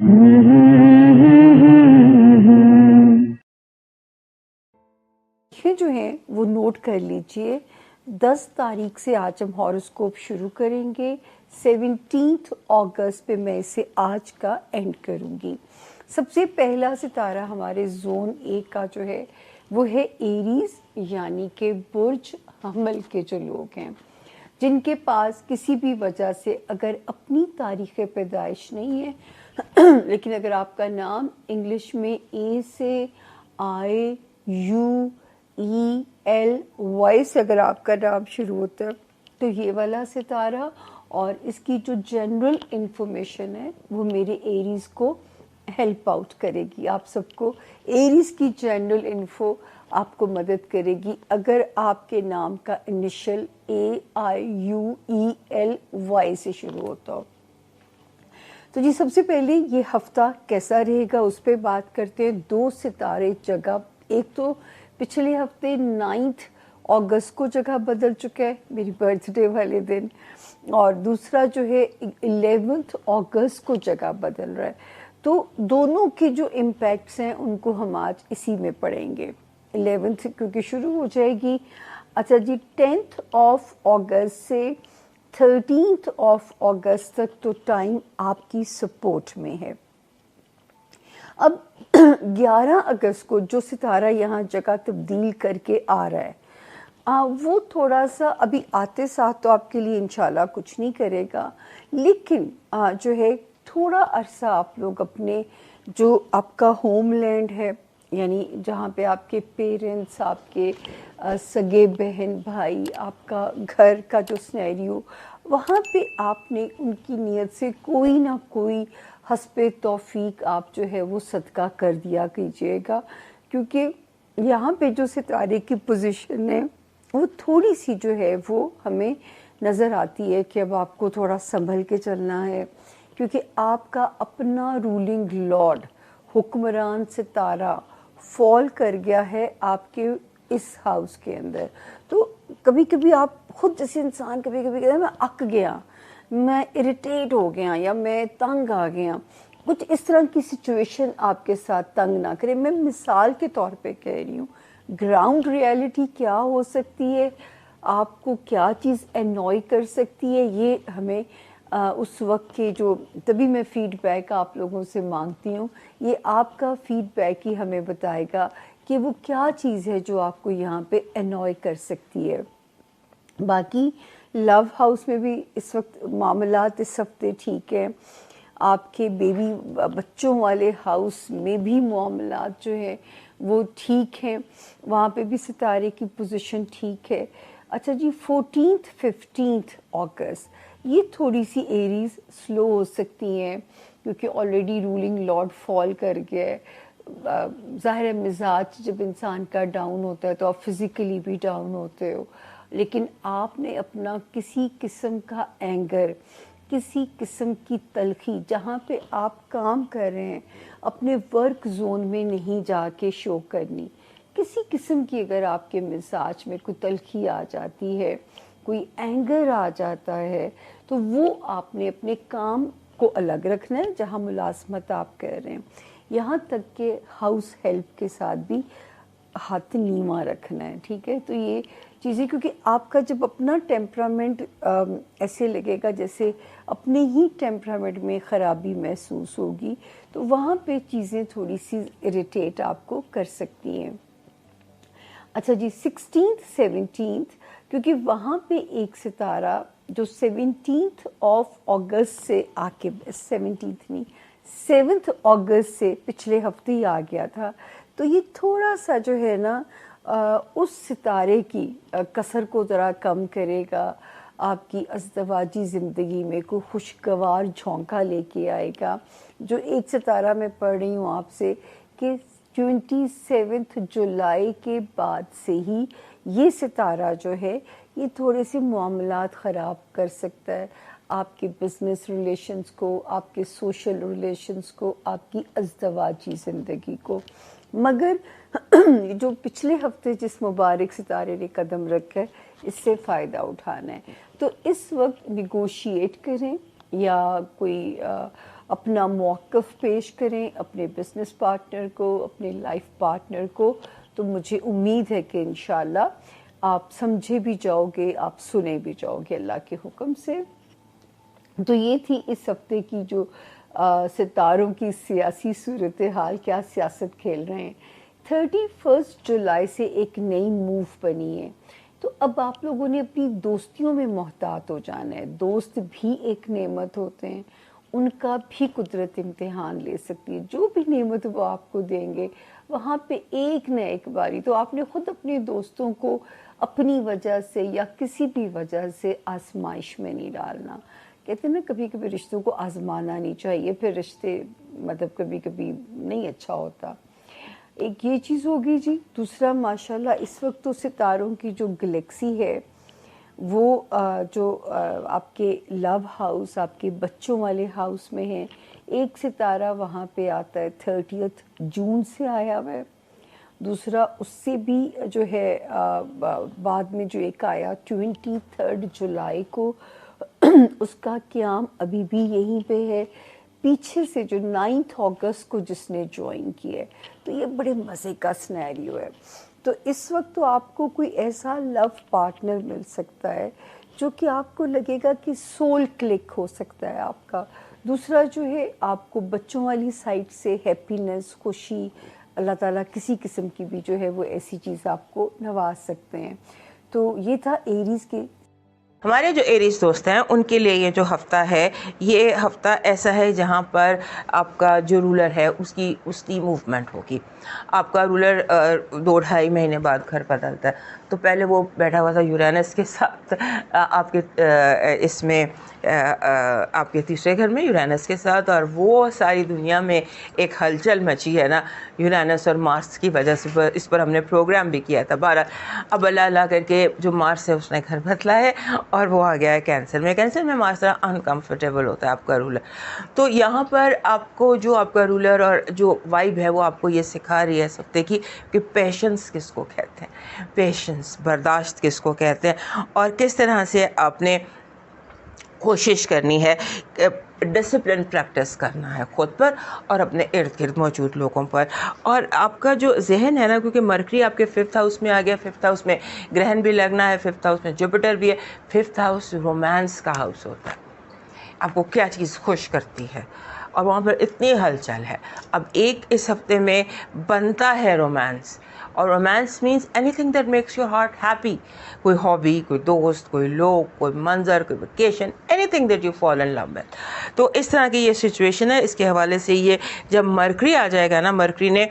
یہ جو ہے وہ نوٹ کر لیجئے، 10 تاریخ سے آج ہم ہاروسکوپ شروع کریں گے، 17 اگست پہ میں اسے آج کا اینڈ کروں گی۔ سب سے پہلا ستارہ ہمارے زون 1 کا جو ہے وہ ہے ایریز، یعنی کہ برج حمل کے جو لوگ ہیں، جن کے پاس کسی بھی وجہ سے اگر اپنی تاریخ پیدائش نہیں ہے لیکن اگر آپ کا نام انگلش میں اے سے آئے، یو ای ایل وائی سے اگر آپ کا نام شروع ہوتا ہے تو یہ والا ستارہ، اور اس کی جو جنرل انفارمیشن ہے وہ میرے ایریز کو ہیلپ آؤٹ کرے گی۔ آپ سب کو ایریز کی جنرل انفو آپ کو مدد کرے گی اگر آپ کے نام کا initial A I U E L Y سے شروع ہوتا ہو۔ تو جی سب سے پہلے یہ ہفتہ کیسا رہے گا اس پہ بات کرتے ہیں۔ 2 ستارے جگہ، ایک تو پچھلے ہفتے 9 اگست کو جگہ بدل چکا ہے میری برتھ ڈے والے دن، اور دوسرا جو ہے 11 اگست کو جگہ بدل رہا ہے، تو دونوں کے جو امپیکٹس ہیں ان کو ہم آج اسی میں پڑھیں گے۔ 11 کیونکہ شروع ہو جائے گی، اچھا جی 10 اگست سے 13 اگست تک تو ٹائم آپ کی سپورٹ میں ہے۔ اب 11 اگست کو جو ستارہ یہاں جگہ تبدیل کر کے آ رہا ہے وہ تھوڑا سا ابھی آتے ساتھ تو آپ کے لیے انشاءاللہ کچھ نہیں کرے گا، لیکن جو ہے تھوڑا عرصہ آپ لوگ اپنے جو آپ کا ہوم لینڈ ہے، یعنی جہاں پہ آپ کے پیرنٹس، آپ کے سگے بہن بھائی، آپ کا گھر کا جو سینیریو، وہاں پہ آپ نے ان کی نیت سے کوئی نہ کوئی حسب توفیق آپ جو ہے وہ صدقہ کر دیا کیجیے گا، کیونکہ یہاں پہ جو ستارے کی پوزیشن ہے وہ تھوڑی سی جو ہے وہ ہمیں نظر آتی ہے کہ اب آپ کو تھوڑا سنبھل کے چلنا ہے، کیونکہ آپ کا اپنا رولنگ لارڈ حکمران ستارہ فال کر گیا ہے آپ کے اس ہاؤس کے اندر۔ تو کبھی کبھی آپ خود جیسے انسان کبھی کبھی کہتا ہے میں اک گیا، میں اریٹیٹ ہو گیا، یا میں تنگ آ گیا، کچھ اس طرح کی سچویشن آپ کے ساتھ تنگ نہ کرے۔ میں مثال کے طور پہ کہہ رہی ہوں، گراؤنڈ ریالٹی کیا ہو سکتی ہے، آپ کو کیا چیز انوائے کر سکتی ہے، یہ ہمیں اس وقت کے جو، تبھی میں فیڈ بیک آپ لوگوں سے مانگتی ہوں، یہ آپ کا فیڈ بیک ہی ہمیں بتائے گا کہ وہ کیا چیز ہے جو آپ کو یہاں پہ انوائے کر سکتی ہے۔ باقی لو ہاؤس میں بھی اس وقت معاملات اس ہفتے ٹھیک ہے، آپ کے بیوی بچوں والے ہاؤس میں بھی معاملات جو ہے وہ ٹھیک ہیں، وہاں پہ بھی ستارے کی پوزیشن ٹھیک ہے۔ اچھا جی 14 اگست یہ تھوڑی سی ایریز سلو ہو سکتی ہیں، کیونکہ آلریڈی رولنگ لارڈ فال کر گیا ہے۔ ظاہر ہے مزاج جب انسان کا ڈاؤن ہوتا ہے تو آپ فزیکلی بھی ڈاؤن ہوتے ہو، لیکن آپ نے اپنا کسی قسم کا اینگر، کسی قسم کی تلخی جہاں پہ آپ کام کر رہے ہیں اپنے ورک زون میں نہیں جا کے شو کرنی۔ کسی قسم کی اگر آپ کے مزاج میں کوئی تلخی آ جاتی ہے، کوئی اینگر آ جاتا ہے، تو وہ آپ نے اپنے کام کو الگ رکھنا ہے جہاں ملازمت آپ کر رہے ہیں، یہاں تک کہ ہاؤس ہیلپ کے ساتھ بھی ہاتھ نیما رکھنا ہے، ٹھیک ہے۔ تو یہ چیزیں، کیونکہ آپ کا جب اپنا ٹیمپرامنٹ ایسے لگے گا جیسے اپنے ہی ٹیمپرامنٹ میں خرابی محسوس ہوگی، تو وہاں پہ چیزیں تھوڑی سی اریٹیٹ آپ کو کر سکتی ہیں۔ اچھا جی 16 17 کیونکہ وہاں پہ ایک ستارہ جو 17 اگست سے آ کے 17 نہیں 7 اگست سے پچھلے ہفتے ہی آ گیا تھا، تو یہ تھوڑا سا جو ہے نا اس ستارے کی کثر کو ذرا کم کرے گا، آپ کی ازدواجی زندگی میں کوئی خوشگوار جھونکا لے کے آئے گا۔ جو ایک ستارہ میں پڑھ رہی ہوں آپ سے کہ 27 جولائی کے بعد سے ہی یہ ستارہ جو ہے یہ تھوڑے سے معاملات خراب کر سکتا ہے، آپ کے بزنس ریلیشنز کو، آپ کے سوشل ریلیشنز کو، آپ کی ازدواجی زندگی کو۔ مگر جو پچھلے ہفتے جس مبارک ستارے نے قدم رکھا ہے اس سے فائدہ اٹھانا ہے، تو اس وقت نیگوشیٹ کریں یا کوئی اپنا موقف پیش کریں اپنے بزنس پارٹنر کو، اپنے لائف پارٹنر کو، تو مجھے امید ہے کہ انشاءاللہ آپ سمجھے بھی جاؤ گے، آپ سنے بھی جاؤ گے اللہ کے حکم سے۔ تو یہ تھی اس ہفتے کی جو ستاروں کی سیاسی صورتحال، کیا سیاست کھیل رہے ہیں۔ 31 جولائی سے ایک نئی موو بنی ہے، تو اب آپ لوگوں نے اپنی دوستیوں میں محتاط ہو جانا ہے۔ دوست بھی ایک نعمت ہوتے ہیں، ان کا بھی قدرت امتحان لے سکتی ہے، جو بھی نعمت وہ آپ کو دیں گے وہاں پہ ایک نہ ایک باری تو آپ نے خود اپنے دوستوں کو اپنی وجہ سے یا کسی بھی وجہ سے آزمائش میں نہیں ڈالنا۔ کہتے ہیں نا کبھی کبھی رشتوں کو آزمانا نہیں چاہیے، پھر رشتے مطلب کبھی کبھی نہیں اچھا ہوتا۔ ایک یہ چیز ہوگی جی۔ دوسرا ماشاءاللہ اس وقت تو ستاروں کی جو گلیکسی ہے وہ جو آپ کے لو ہاؤس، آپ کے بچوں والے ہاؤس میں ہیں، ایک ستارہ وہاں پہ آتا ہے 30 جون سے آیا ہوا ہے، دوسرا اس سے بھی جو ہے بعد میں جو ایک آیا 23 جولائی کو، اس کا قیام ابھی بھی یہیں پہ ہے۔ پیچھے سے جو 9 اگست کو جس نے جوائن کیا ہے، تو یہ بڑے مزے کا سنیریو ہے۔ تو اس وقت تو آپ کو کوئی ایسا لو پارٹنر مل سکتا ہے جو کہ آپ کو لگے گا کہ سول کلک ہو سکتا ہے آپ کا۔ دوسرا جو ہے آپ کو بچوں والی سائڈ سے ہیپینس، خوشی، اللہ تعالیٰ کسی قسم کی بھی جو ہے وہ ایسی چیز آپ کو نواز سکتے ہیں۔ تو یہ تھا ایریز کے۔ ہمارے جو ایریز دوست ہیں ان کے لیے یہ جو ہفتہ ہے، یہ ہفتہ ایسا ہے جہاں پر آپ کا جو رولر ہے اس کی موومنٹ ہوگی۔ آپ کا رولر 2-2.5 مہینے بعد گھر بدلتا ہے، تو پہلے وہ بیٹھا ہوا تھا یورینس کے ساتھ آپ کے اس میں آپ کے تیسرے گھر میں یورینس کے ساتھ، اور وہ ساری دنیا میں ایک ہلچل مچی ہے نا یورینس اور مارس کی وجہ سے۔ اس پر ہم نے پروگرام بھی کیا تھا۔ اب اللہ کر کے جو مارس ہے اس نے گھر بدلا ہے اور وہ آ گیا ہے کینسر میں۔ کینسر میں مارس انکمفرٹیبل ہوتا ہے آپ کا رولر۔ تو یہاں پر آپ کو جو آپ کا رولر اور جو وائب ہے وہ آپ کو یہ سکھا رہی ہے اس ہفتے کی کہ پیشنس کس کو کہتے ہیں، پیشنس، برداشت کس کو کہتے ہیں، اور کس طرح سے آپ نے کوشش کرنی ہے، ڈسپلن پریکٹس کرنا ہے خود پر اور اپنے ارد گرد موجود لوگوں پر۔ اور آپ کا جو ذہن ہے نا، کیونکہ مرکری آپ کے 5th ہاؤس میں آ گیا، 5th ہاؤس میں گرہن بھی لگنا ہے، 5th ہاؤس میں جوپیٹر بھی ہے۔ 5th ہاؤس رومانس کا ہاؤس ہوتا ہے، آپ کو کیا چیز خوش کرتی ہے، اور وہاں پر اتنی ہلچل ہے۔ اب ایک اس ہفتے میں بنتا ہے رومانس، اور romance means anything that makes your heart happy, کوئی ہابی، کوئی دوست، کوئی لوگ، کوئی منظر، کوئی vacation, anything that you fall in love with. تو اس طرح کی یہ سچویشن ہے۔ اس کے حوالے سے یہ جب مرکری آ جائے گا نا، مرکری نے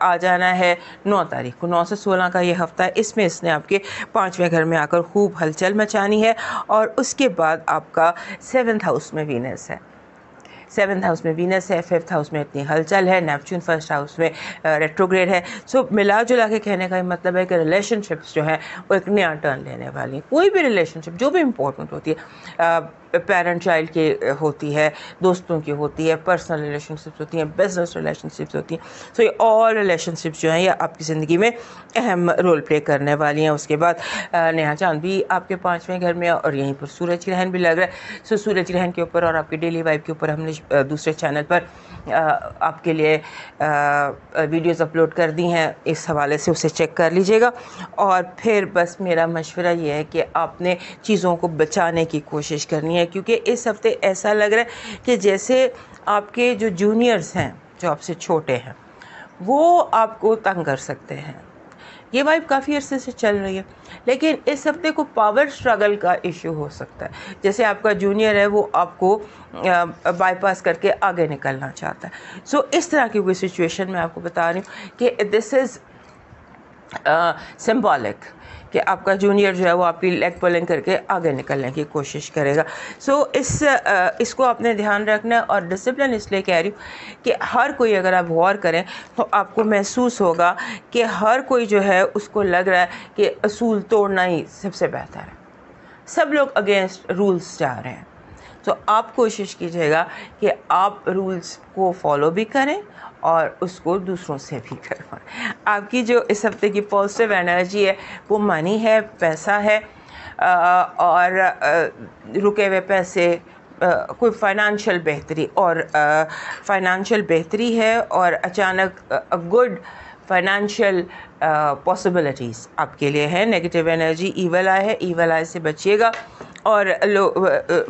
آ جانا ہے 9 تاریخ کو، 9 سے 16 کا یہ ہفتہ ہے، اس میں اس نے آپ کے 5ویں گھر میں آ کر خوب ہلچل مچانی ہے۔ اور اس کے بعد آپ کا 7th ہاؤس میں وینس ہے، 7th ہاؤس میں وینس ہے، 5th ہاؤس میں اتنی ہلچل ہے، نیپچون 1st ہاؤس میں ریٹروگریڈ ہے۔ سو ملا جلا کے کہنے کا یہ مطلب ہے کہ ریلیشن شپس جو ہیں وہ ایک نیا ٹرن لینے والی ہیں۔ کوئی بھی ریلیشن شپ جو بھی امپورٹنٹ ہوتی ہے، پیرنٹ چائلڈ کی ہوتی ہے، دوستوں کی ہوتی ہے، پرسنل ریلیشن شپس ہوتی ہیں، بزنس ریلیشن شپس ہوتی ہیں، سو یہ آل ریلیشن شپس جو ہیں یہ آپ کی زندگی میں اہم رول پلے کرنے والی ہیں۔ اس کے بعد نیا چاند بھی آپ کے 5ویں گھر میں، اور یہیں پر سورج گرہن بھی لگ رہا ہے۔ سو سورج گرہن کے اوپر اور آپ کی ڈیلی وائب کے اوپر ہم نے دوسرے چینل پر آپ کے لیے ویڈیوز اپلوڈ کر دی ہیں، اس حوالے سے اسے چیک کر لیجئے گا۔ اور پھر بس میرا مشورہ یہ ہے کہ آپ نے چیزوں کو بچانے کی کوشش کرنی ہے، کیونکہ اس ہفتے ایسا لگ رہا ہے کہ جیسے آپ کے جو جونیئرز ہیں، جو آپ سے چھوٹے ہیں، وہ آپ کو تنگ کر سکتے ہیں۔ یہ وائب کافی عرصے سے چل رہی ہے، لیکن اس ہفتے کو پاور سٹرگل کا ایشو ہو سکتا ہے۔ جیسے آپ کا جونیئر ہے، وہ آپ کو بائی پاس کر کے آگے نکلنا چاہتا ہے۔ سو اس طرح کی کوئی سچویشن میں آپ کو بتا رہی ہوں کہ دس از سمبولک، کہ آپ کا جونیئر جو ہے وہ آپ کی لیگ پولنگ کر کے آگے نکلنے کی کوشش کرے گا۔ سو اس کو آپ نے دھیان رکھنا ہے، اور ڈسپلن اس لیے کہہ رہی ہوں کہ ہر کوئی اگر آپ غور کریں تو آپ کو محسوس ہوگا کہ ہر کوئی جو ہے اس کو لگ رہا ہے کہ اصول توڑنا ہی سب سے بہتر ہے، سب لوگ اگینسٹ رولز جا رہے ہیں۔ تو آپ کوشش کیجیے گا کہ آپ رولز کو فالو بھی کریں اور اس کو دوسروں سے بھی کروائیں۔ آپ کی جو اس ہفتے کی پازیٹیو انرجی ہے وہ منی ہے، پیسہ ہے، اور رکے ہوئے پیسے، کوئی فائنانشیل بہتری اور فائنانشیل بہتری ہے اور اچانک گڈ فائنانشیل پاسبلٹیز آپ کے لیے ہے. نیگیٹو انرجی ایول آئی ہے, ایول آئی سے بچیے گا اور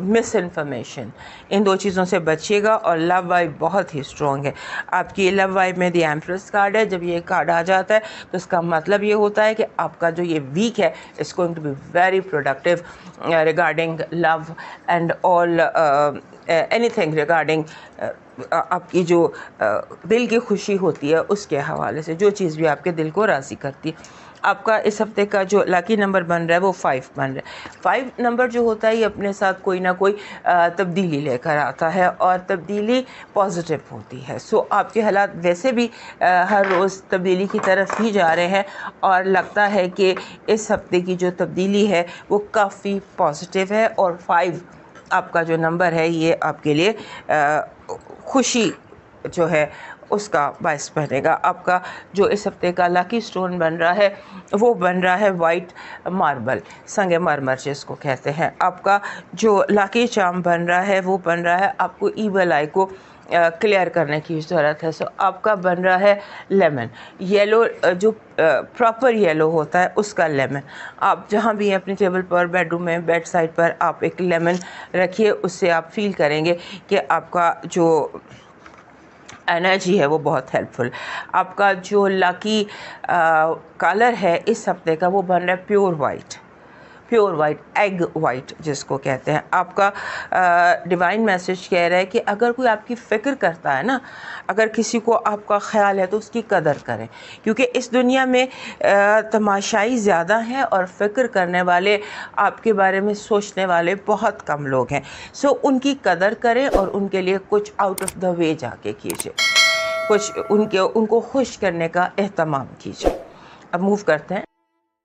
مس انفارمیشن ان دو چیزوں سے بچیے گا. اور لو وائب بہت ہی اسٹرانگ ہے آپ کی. لو وائب میں دی ایمپریس کارڈ ہے. جب یہ کارڈ آ جاتا ہے تو اس کا مطلب یہ ہوتا ہے کہ آپ کا جو یہ ویک ہے it's going to be very productive regarding love and all anything regarding آپ کی جو دل کی خوشی ہوتی ہے اس کے حوالے سے, جو چیز بھی آپ کے دل کو راضی کرتی ہے. آپ کا اس ہفتے کا جو لاکی نمبر بن رہا ہے وہ 5 بن رہا ہے. 5 نمبر جو ہوتا ہے یہ اپنے ساتھ کوئی نہ کوئی تبدیلی لے کر آتا ہے اور تبدیلی پازیٹیو ہوتی ہے. سو آپ کے حالات ویسے بھی ہر روز تبدیلی کی طرف ہی جا رہے ہیں اور لگتا ہے کہ اس ہفتے کی جو تبدیلی ہے وہ کافی پازیٹیو ہے. اور 5 آپ کا جو نمبر ہے یہ آپ کے لیے خوشی جو ہے اس کا باعث بنے گا. آپ کا جو اس ہفتے کا لاکی سٹون بن رہا ہے وہ بن رہا ہے وائٹ ماربل, سنگ مرمر جس کو کہتے ہیں. آپ کا جو لاکی چارم بن رہا ہے وہ بن رہا ہے آپ کو ایول آئی کو کلیئر کرنے کی ضرورت ہے. سو آپ کا بن رہا ہے لیمن, یلو جو پراپر یلو ہوتا ہے اس کا لیمن. آپ جہاں بھی ہیں اپنی ٹیبل پر, بیڈ روم میں, بیڈ سائڈ پر آپ ایک لیمن رکھیے. اس سے آپ فیل کریں گے کہ آپ کا جو انرجی ہے وہ بہت ہیلپ فل. آپ کا جو لاکی کلر ہے اس ہفتے کا وہ بن رہا ہے pure white, pure white, egg white جس کو کہتے ہیں. آپ کا ڈیوائن میسج کہہ رہا ہے کہ اگر کوئی آپ کی فکر کرتا ہے نا, اگر کسی کو آپ کا خیال ہے تو اس کی قدر کریں, کیونکہ اس دنیا میں تماشائی زیادہ ہیں اور فکر کرنے والے, آپ کے بارے میں سوچنے والے بہت کم لوگ ہیں. سو ان کی قدر کریں اور ان کے لیے کچھ آؤٹ آف دا وے جا کے کیجیے, کچھ ان کو خوش کرنے کا اہتمام کیجیے. اب موو کرتے ہیں